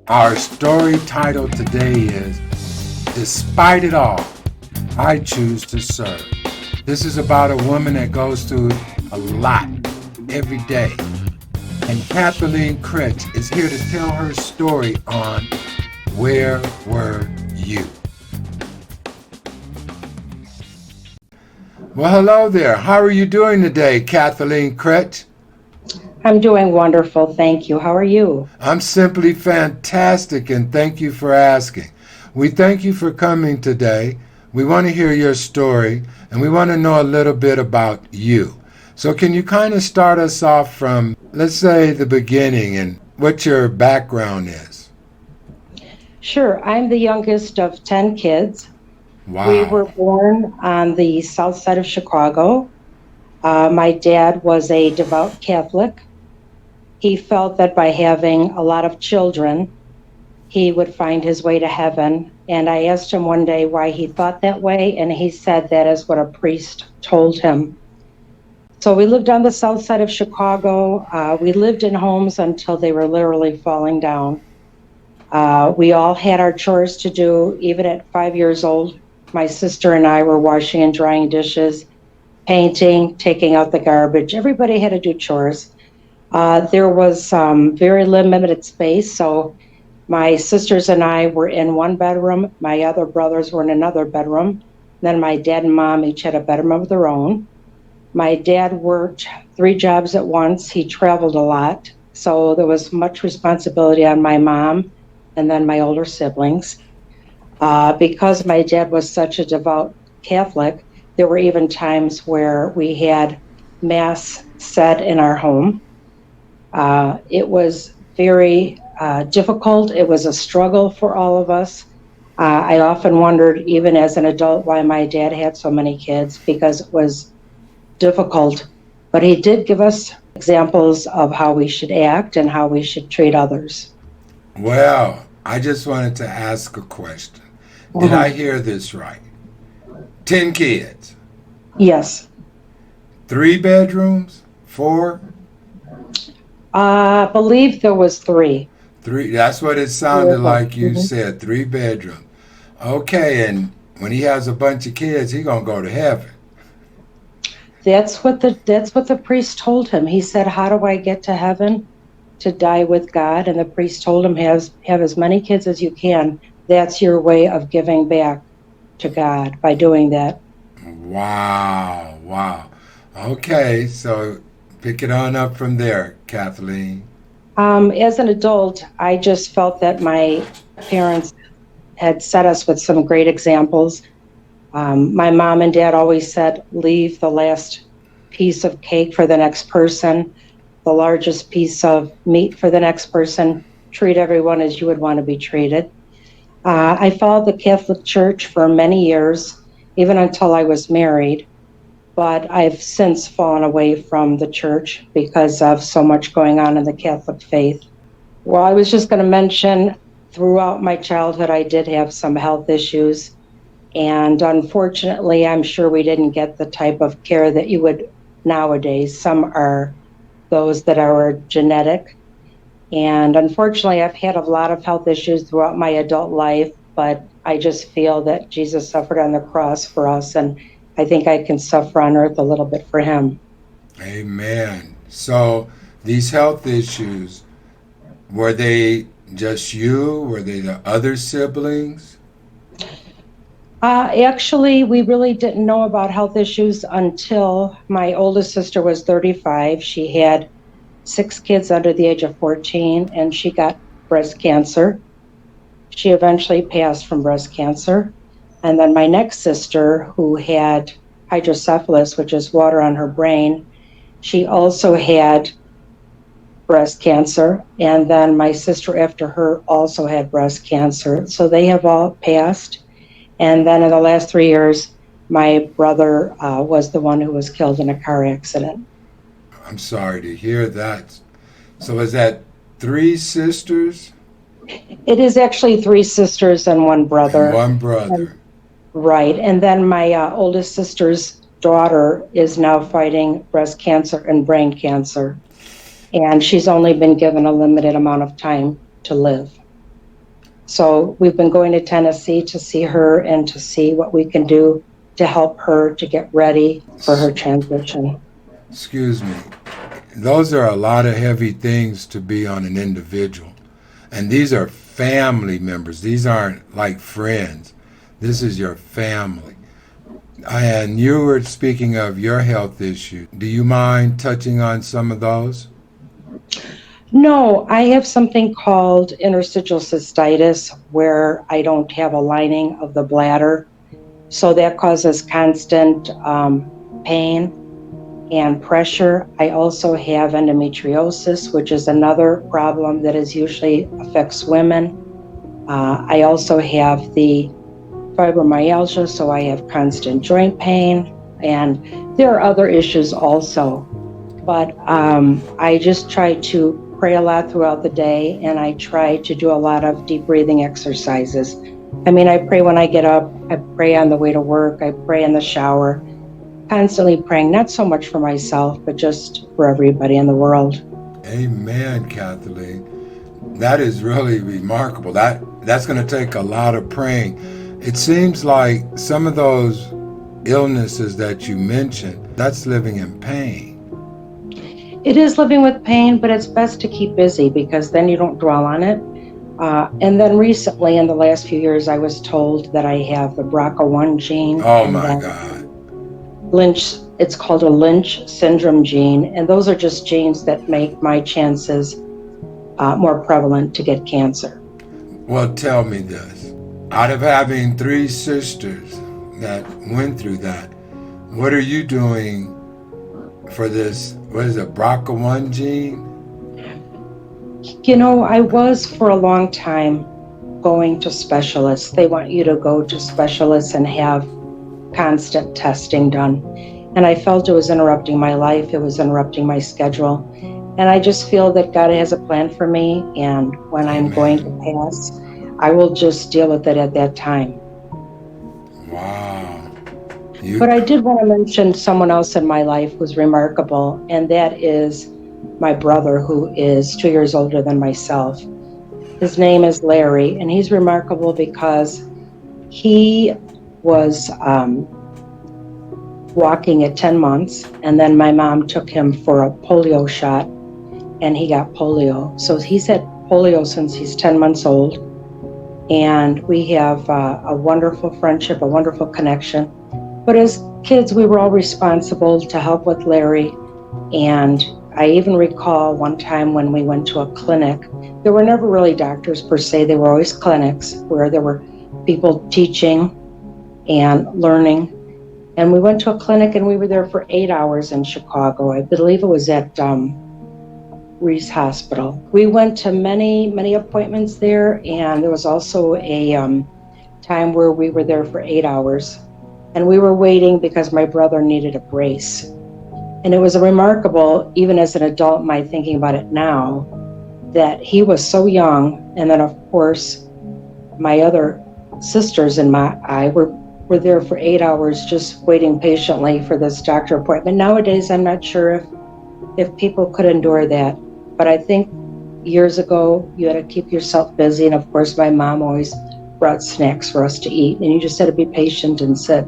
Our story title today is Despite It All, I Choose to Serve. This is about a woman that goes through a lot every day. And Kathleen Critch is here to tell her story on Where Were You? Well, hello there. How are you doing today, Kathleen Critch? I'm doing wonderful, thank you. How are you? I'm simply fantastic, and thank you for asking. We thank you for coming today. We want to hear your story, and we want to know a little bit about you. So can you kind of start us off from, let's say, the beginning and what your background is? Sure, I'm the youngest of 10 kids. We were Wow. born on the south side of Chicago. My dad was a devout Catholic. He felt that by having a lot of children, he would find his way to heaven. And I asked him one day why he thought that way, and he said that is what a priest told him. So we lived on the south side of Chicago. We lived in homes until they were literally falling down. We all had our chores to do. Even at 5 years old, my sister and I were washing and drying dishes, painting, taking out the garbage. Everybody had to do chores. There was very limited space, so my sisters and I were in one bedroom. My other brothers were in another bedroom. Then my dad and mom each had a bedroom of their own. My dad worked 3 jobs at once. He traveled a lot, so there was much responsibility on my mom and then my older siblings. Because my dad was such a devout Catholic, there were even times where we had Mass said in our home. It was very difficult. It was a struggle for all of us. I often wondered, even as an adult, why my dad had so many kids, because it was difficult. But he did give us examples of how we should act and how we should treat others. Well, I just wanted to ask a question. Did I hear this right? 10 kids, Yes. 3 bedrooms, 4, I believe there was 3. 3. That's what it sounded like you said, 3 bedrooms. Okay, and when he has a bunch of kids, he gonna go to heaven. That's what the priest told him. He said, "How do I get to heaven? To die with God." And the priest told him, "Have as many kids as you can. That's your way of giving back to God by doing that." Wow, wow. Okay, so pick it on up from there, Kathleen. As an adult, I just felt that my parents had set us with some great examples. My mom and dad always said, "Leave the last piece of cake for the next person, the largest piece of meat for the next person. Treat everyone as you would want to be treated." I followed the Catholic Church for many years, even until I was married, but I've since fallen away from the church because of so much going on in the Catholic faith. Well, I was just going to mention, throughout my childhood, I did have some health issues. And unfortunately, I'm sure we didn't get the type of care that you would nowadays. Some are those that are genetic. And unfortunately, I've had a lot of health issues throughout my adult life, but I just feel that Jesus suffered on the cross for us, and I think I can suffer on earth a little bit for him. Amen. So these health issues, were they just you? Were they the other siblings? Actually, we really didn't know about health issues until my oldest sister was 35. She had 6 kids under the age of 14, and she got breast cancer. She eventually passed from breast cancer. And then my next sister, who had hydrocephalus, which is water on her brain, she also had breast cancer. And then my sister after her also had breast cancer. So they have all passed. And then in the last 3 years, my brother was the one who was killed in a car accident. I'm sorry to hear that. So is that 3 sisters It is actually 3 sisters and 1 and brother. 1 And, brother? right. And then my oldest sister's daughter is now fighting breast cancer and brain cancer. And she's only been given a limited amount of time to live. So we've been going to Tennessee to see her and to see what we can do to help her to get ready for her transition. Excuse me. Those are a lot of heavy things to be on an individual. And these are family members. These aren't like friends. This is your family. And you were speaking of your health issue. Do you mind touching on some of those? No, I have something called interstitial cystitis where I don't have a lining of the bladder. So that causes constant pain and pressure. I also have endometriosis, which is another problem that is usually affects women. I also have the fibromyalgia, so I have constant joint pain, and there are other issues also. But I just try to pray a lot throughout the day, and I try to do a lot of deep breathing exercises. I mean, I pray when I get up, I pray on the way to work, I pray in the shower, constantly praying, not so much for myself, but just for everybody in the world. Amen, Kathleen. That is really remarkable. That's going to take a lot of praying. It seems like some of those illnesses that you mentioned, that's living in pain. It is living with pain, but it's best to keep busy because then you don't dwell on it. And then recently, in the last few years, I was told that I have the BRCA1 gene Oh and my that God. it's called a Lynch syndrome gene. And those are just genes that make my chances more prevalent to get cancer. Well, tell me this. Out of having three sisters that went through that, what are you doing for this? What is it, BRCA1 gene? You know, I was for a long time going to specialists. They want you to go to specialists and have constant testing done. And I felt it was interrupting my life, it was interrupting my schedule. And I just feel that God has a plan for me. And when I'm going to pass, I will just deal with it at that time. Wow. But I did want to mention someone else in my life who's remarkable, and that is my brother, who is 2 years older than myself. His name is Larry, and he's remarkable because he was walking at 10 months, and then my mom took him for a polio shot, and he got polio. So he's had polio since he's 10 months old, and we have a wonderful friendship, a wonderful connection. But as kids, we were all responsible to help with Larry, and I even recall one time when we went to a clinic. There were never really doctors per se, they were always clinics where there were people teaching and learning. And we went to a clinic and we were there for 8 hours in Chicago. I believe it was at Reese Hospital. We went to many appointments there, and there was also a time where we were there for 8 hours. And we were waiting because my brother needed a brace. And it was a remarkable, even as an adult, my thinking about it now, that he was so young. And then, of course, my other sisters and I were there for 8 hours just waiting patiently for this doctor appointment. Nowadays, I'm not sure if people could endure that. But I think years ago, you had to keep yourself busy. And of course, my mom always brought snacks for us to eat. And you just had to be patient and sit.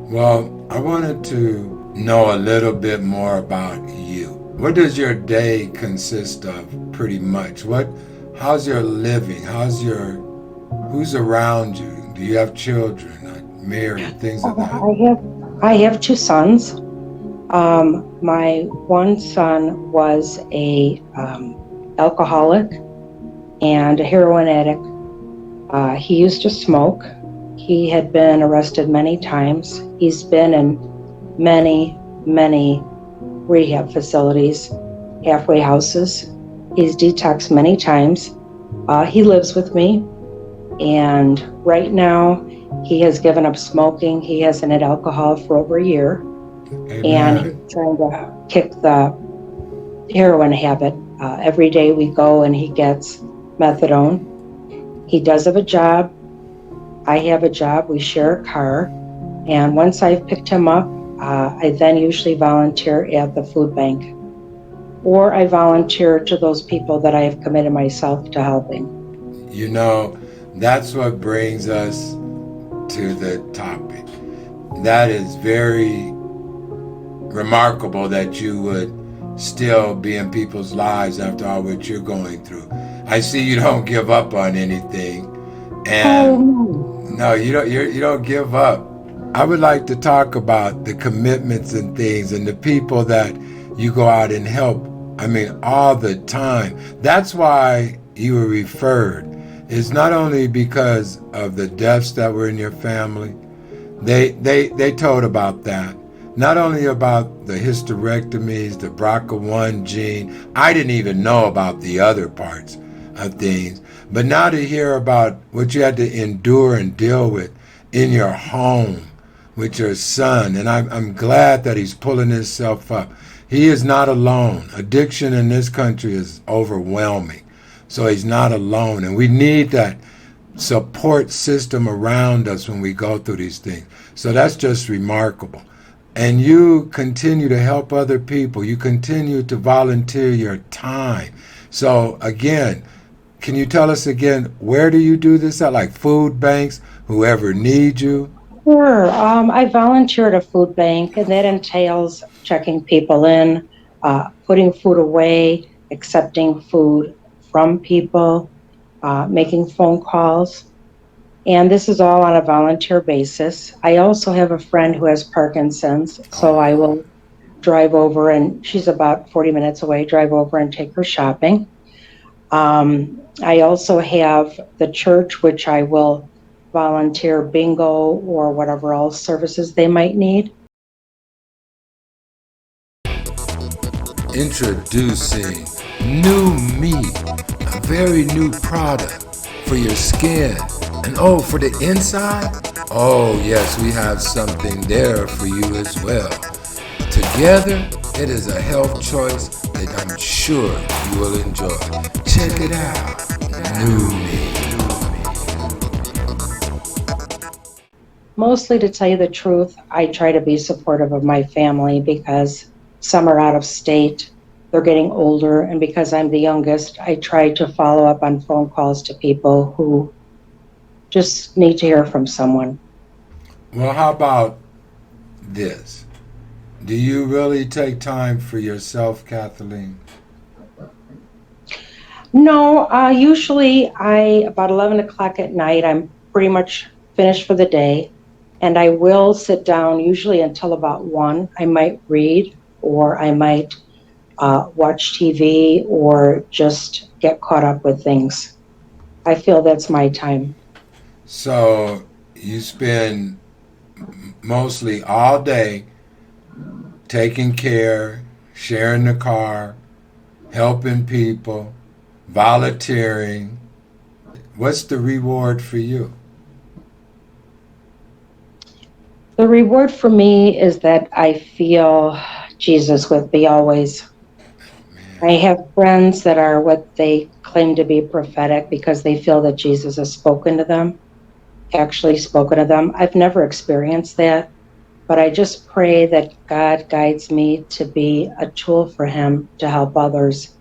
Well, I wanted to know a little bit more about you. What does your day consist of, pretty much? How's your living? Who's around you? Do you have children, married, things like that? I have two sons. My one son was a alcoholic and a heroin addict. He used to smoke. He had been arrested many times. He's been in many rehab facilities, halfway houses. He's detoxed many times. He lives with me, and right now he has given up smoking. He hasn't had alcohol for over a year. Amen. And he's trying to kick the heroin habit. Every day we go and he gets methadone. He does have a job. I have a job. We share a car. And once I've picked him up, I then usually volunteer at the food bank, or I volunteer to those people that I have committed myself to helping. You know, that's what brings us to the topic. That is very remarkable that you would still be in people's lives after all what you're going through. I see you don't give up on anything, Oh, and no. no, you don't give up. I would like to talk about the commitments and things and the people that you go out and help. I mean, all the time. That's why you were referred. It's not only because of the deaths that were in your family. They told about that. Not only about the hysterectomies, the BRCA1 gene. I didn't even know about the other parts of things. But now to hear about what you had to endure and deal with in your home with your son, and I'm glad that he's pulling himself up. He is not alone. Addiction in this country is overwhelming. So he's not alone. And we need that support system around us when we go through these things. So that's just remarkable. And you continue to help other people. You continue to volunteer your time. So again, can you tell us again, where do you do this at? Like food banks, whoever needs you? Sure. I volunteer at a food bank, and that entails checking people in, putting food away, accepting food from people, making phone calls. And this is all on a volunteer basis. I also have a friend who has Parkinson's, so I will drive over, and she's about 40 minutes away, drive over and take her shopping. I also have the church, which I will volunteer bingo or whatever else services they might need. Introducing New Meat, a very new product for your skin. And oh, for the inside? Oh, yes, we have something there for you as well. Together, it is a health choice that I'm sure you will enjoy. Check it out. New Meat. Mostly, to tell you the truth, I try to be supportive of my family because some are out of state, they're getting older, and because I'm the youngest, I try to follow up on phone calls to people who just need to hear from someone. Well, how about this? Do you really take time for yourself, Kathleen? No, usually about 11 o'clock at night, I'm pretty much finished for the day. And I will sit down usually until about 1. I might read or I might watch TV or just get caught up with things. I feel that's my time. So you spend mostly all day taking care, sharing the car, helping people, volunteering. What's the reward for you? The reward for me is that I feel Jesus with me always. I Man. have friends that are what they claim to be prophetic because they feel that Jesus has spoken to them, actually spoken to them. I've never experienced that, but I just pray that God guides me to be a tool for Him to help others.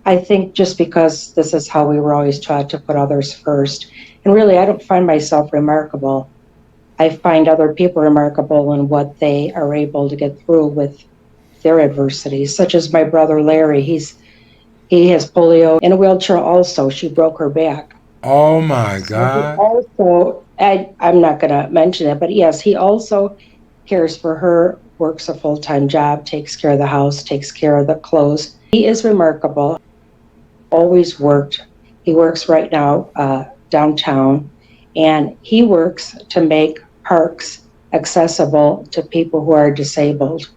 I think just because this is how we were always taught to put others first. And really, I don't find myself remarkable. I find other people remarkable in what they are able to get through with their adversities, such as my brother Larry. He has polio in a wheelchair also. She broke her back. Oh my So he God. also, I'm not going to mention it, but yes, he also cares for her, works a full-time job, takes care of the house, takes care of the clothes. He is remarkable, always worked. He works right now downtown, and he works to make parks accessible to people who are disabled.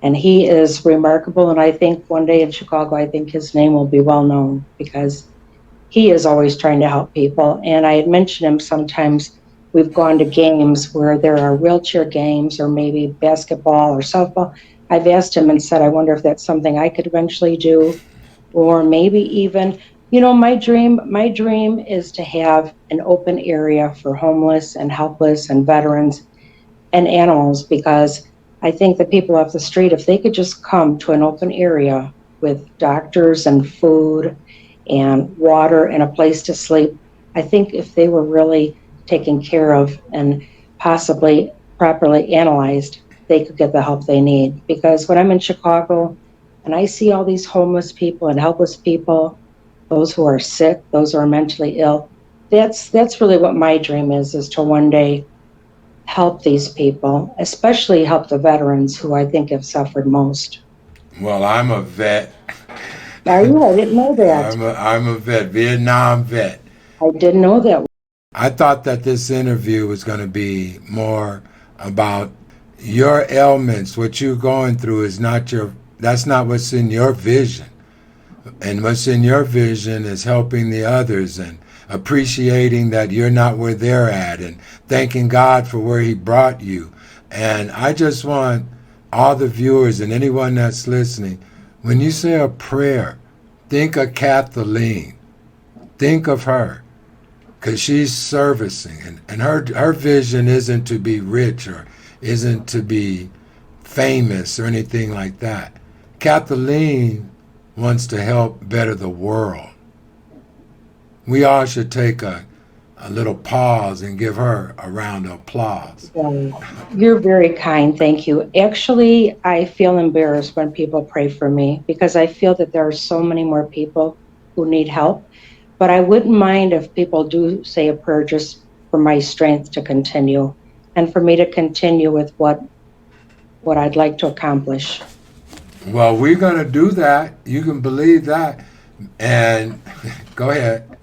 And he is remarkable. And I think one day in Chicago, I think his name will be well known because he is always trying to help people. And I had mentioned him sometimes. We've gone to games where there are wheelchair games or maybe basketball or softball. I've asked him and said, I wonder if that's something I could eventually do. Or maybe even, my dream is to have an open area for homeless and helpless and veterans and animals, because I think the people off the street, if they could just come to an open area with doctors and food and water and a place to sleep. I think if they were really taken care of and possibly properly analyzed, they could get the help they need. Because when I'm in Chicago and I see all these homeless people and helpless people, those who are sick, those who are mentally ill, that's really what my dream is to one day help these people, especially help the veterans who I think have suffered most. Well, I'm a vet. Are you? I didn't know that. I'm a vet, Vietnam vet. I didn't know that. I thought that this interview was going to be more about your ailments. What you're going through is not that's not what's in your vision. And what's in your vision is helping the others and appreciating that you're not where they're at and thanking God for where He brought you. And I just want all the viewers and anyone that's listening, when you say a prayer, think of Kathleen. Think of her, because she's servicing. And her vision isn't to be rich or isn't to be famous or anything like that. Kathleen wants to help better the world. We all should take a little pause and give her a round of applause. You're very kind, thank you. Actually, I feel embarrassed when people pray for me because I feel that there are so many more people who need help. But I wouldn't mind if people do say a prayer just for my strength to continue and for me to continue with what I'd like to accomplish. Well, we're going to do that. You can believe that. And go ahead.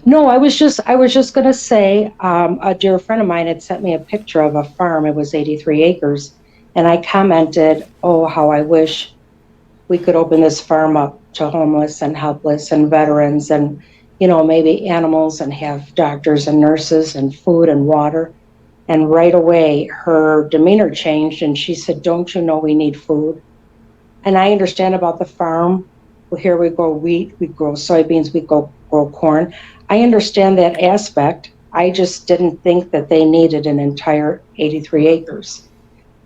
No, I was just going to say, a dear friend of mine had sent me a picture of a farm. It was 83 acres. And I commented, oh, how I wish we could open this farm up to homeless and helpless and veterans and, maybe animals, and have doctors and nurses and food and water. And right away, her demeanor changed and she said, don't you know we need food? And I understand about the farm. Well, here we grow wheat, we grow soybeans, we grow corn. I understand that aspect. I just didn't think that they needed an entire 83 acres.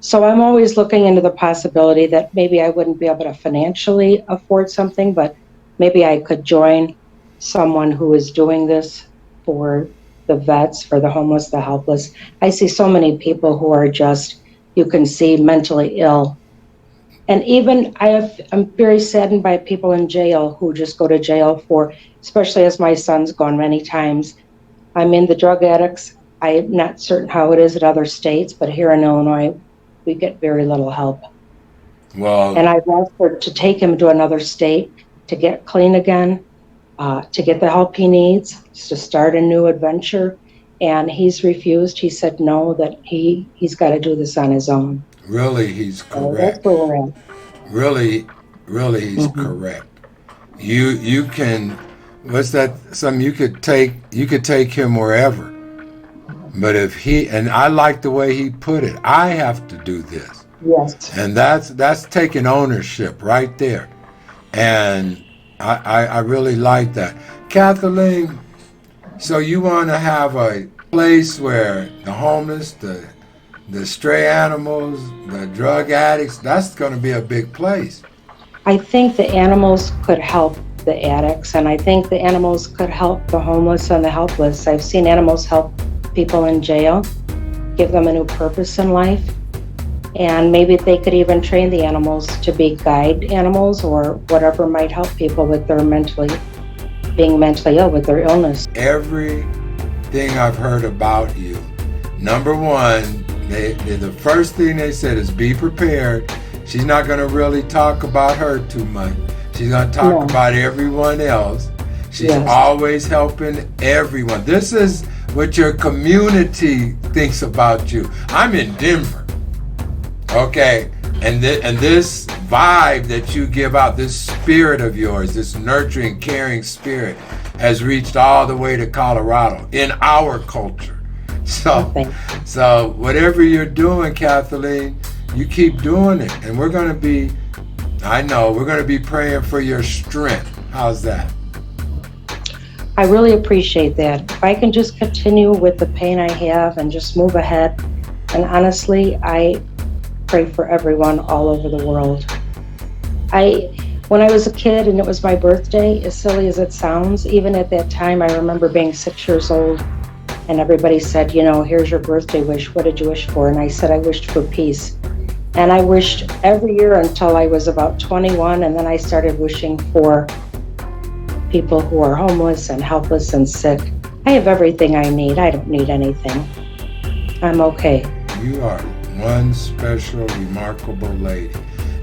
So I'm always looking into the possibility that maybe I wouldn't be able to financially afford something, but maybe I could join someone who is doing this for the vets, for the homeless, the helpless. I see so many people who are just, you can see, mentally ill. And even I'm very saddened by people in jail who just go to jail for, especially as my son's gone many times. I mean, the drug addicts, I'm not certain how it is at other states, but here in Illinois, we get very little help. Well, and I've offered to take him to another state to get clean again, to get the help he needs, to start a new adventure. And he's refused. He said no, that he's got to do this on his own. Really, he's correct. That's where we're at. Really, he's correct. You can, what's that? Something you could take him wherever. But if and I like the way he put it, I have to do this. Yes. And that's taking ownership right there. And I really like that. Kathleen, so you want to have a place where the homeless, the stray animals, the drug addicts, that's going to be a big place. I think the animals could help the addicts, and I think the animals could help the homeless and the helpless. I've seen animals help people in jail, give them a new purpose in life, and maybe they could even train the animals to be guide animals or whatever might help people with their being mentally ill with their illness. Everything I've heard about you, number one, the first thing they said is be prepared. She's not going to really talk about her too much. She's going to talk about everyone else. She's always helping everyone. This is what your community thinks about you. I'm in Denver, okay? And this vibe that you give out, this spirit of yours, this nurturing, caring spirit, has reached all the way to Colorado in our culture. So whatever you're doing, Kathleen, you keep doing it. And we're going to be praying for your strength. How's that? I really appreciate that. If I can just continue with the pain I have and just move ahead. And honestly, I pray for everyone all over the world. I When I was a kid and it was my birthday, as silly as it sounds, even at that time, I remember being 6 years old and everybody said, here's your birthday wish. What did you wish for? And I said, I wished for peace. And I wished every year until I was about 21. And then I started wishing for people who are homeless and helpless and sick. I have everything I need. I don't need anything. I'm okay. You are one special, remarkable lady.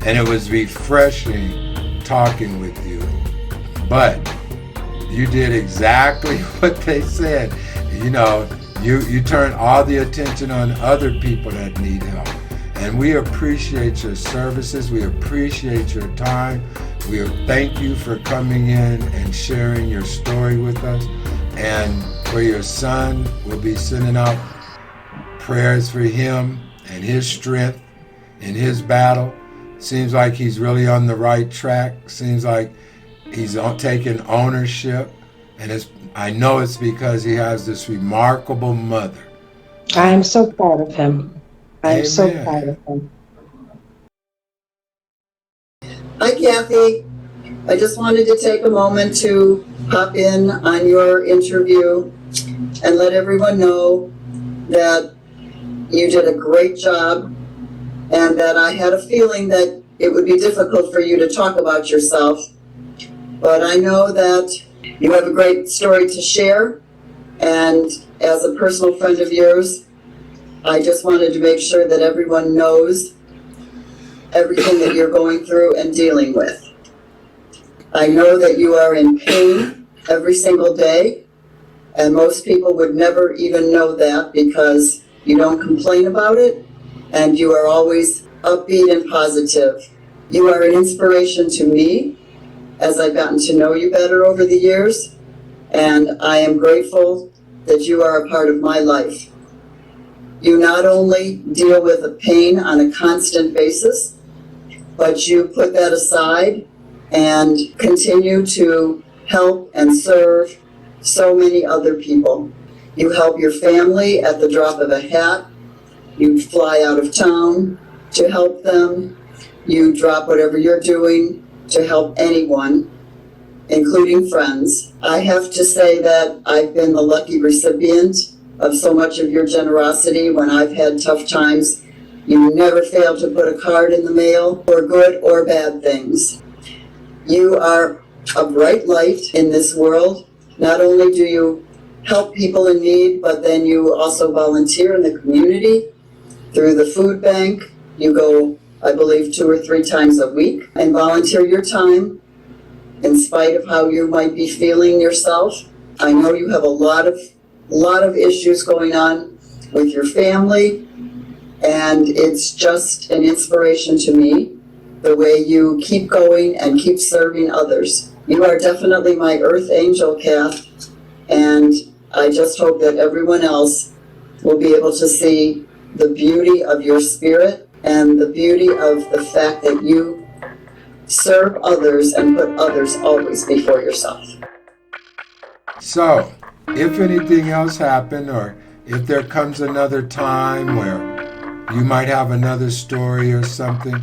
And it was refreshing talking with you. But you did exactly what they said. You turn all the attention on other people that need help. And we appreciate your services. We appreciate your time. We thank you for coming in and sharing your story with us. And for your son, we'll be sending out prayers for him and his strength in his battle. Seems like he's really on the right track. Seems like he's taking ownership. And I know it's because he has this remarkable mother. I'm so proud of him. I'm Amen. so proud of him. Hi, Kathy. I just wanted to take a moment to pop in on your interview and let everyone know that you did a great job and that I had a feeling that it would be difficult for you to talk about yourself. But I know that you have a great story to share, and as a personal friend of yours, I just wanted to make sure that everyone knows everything that you're going through and dealing with. I know that you are in pain every single day, and most people would never even know that because you don't complain about it, and you are always upbeat and positive. You are an inspiration to me as I've gotten to know you better over the years, and I am grateful that you are a part of my life. You not only deal with the pain on a constant basis, but you put that aside and continue to help and serve so many other people. You help your family at the drop of a hat. You fly out of town to help them. You drop whatever you're doing to help anyone, including friends. I have to say that I've been the lucky recipient of so much of your generosity when I've had tough times. You never fail to put a card in the mail for good or bad things. You are a bright light in this world. Not only do you help people in need, but then you also volunteer in the community through the food bank. You go, I believe, 2 or 3 times a week and volunteer your time in spite of how you might be feeling yourself. I know you have a lot of issues going on with your family, and it's just an inspiration to me, the way you keep going and keep serving others. You are definitely my earth angel, Kath, and I just hope that everyone else will be able to see the beauty of your spirit and the beauty of the fact that you serve others and put others always before yourself. So, if anything else happened, or if there comes another time where you might have another story or something,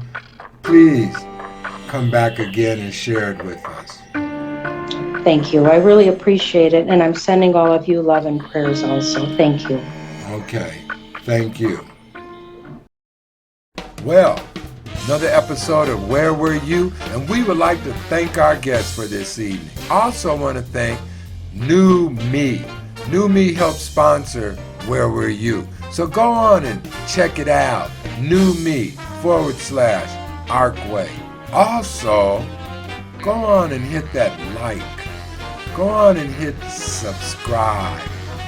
please come back again and share it with us. Thank you. I really appreciate it. And I'm sending all of you love and prayers also. Thank you. Okay, thank you. Well, another episode of Where Were You? And we would like to thank our guests for this evening. Also want to thank New Me. New Me helps sponsor Where Were You? So go on and check it out. New Me /Arkway. Also, go on and hit that like. Go on and hit subscribe.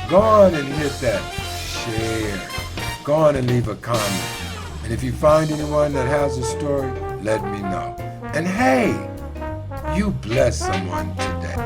Go on and hit that share. Go on and leave a comment. And if you find anyone that has a story, let me know. And hey, you bless someone today.